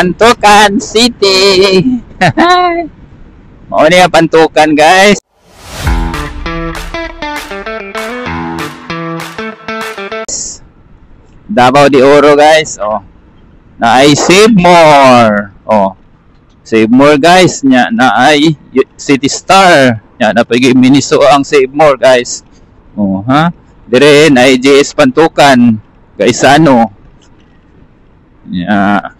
Pantukan City. Mao ni ang Pantukan, guys. Davao de Oro, guys. Oh. Na ay Save More. Oh. Save More, guys. Nya na ay City Star. Nya na pagi Miniso ang Save More, guys. Oh, ha. Dire na ay JS Pantukan. Gaisano. Nya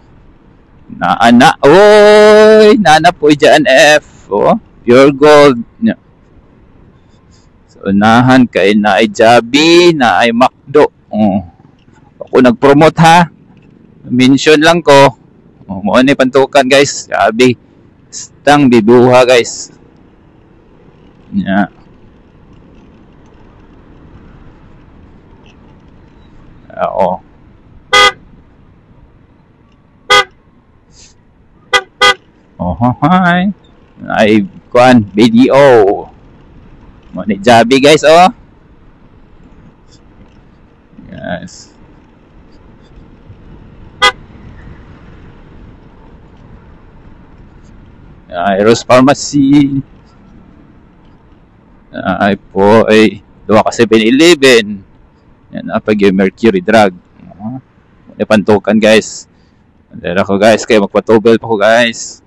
na ana. Oy, nana po dyan F. Oh. Pure Gold. Nya. So unahan kay na ay Jabi, na ay Macdo. Oh. Ako nag-promote ha. Mention lang ko. Mo ni Pantukan, guys. Sabi stang bibuha, guys. Yeah. Oo. Oh, hi. Ay kuan video. Mo ni Jabi, guys, oh. Yes. Rose Pharmacy. Ay po ay duwa ka 7-Eleven. Yan pag yung Mercury Drug. Pantukan, guys. Dera ko, guys, kaya magpatubel pa ko, guys.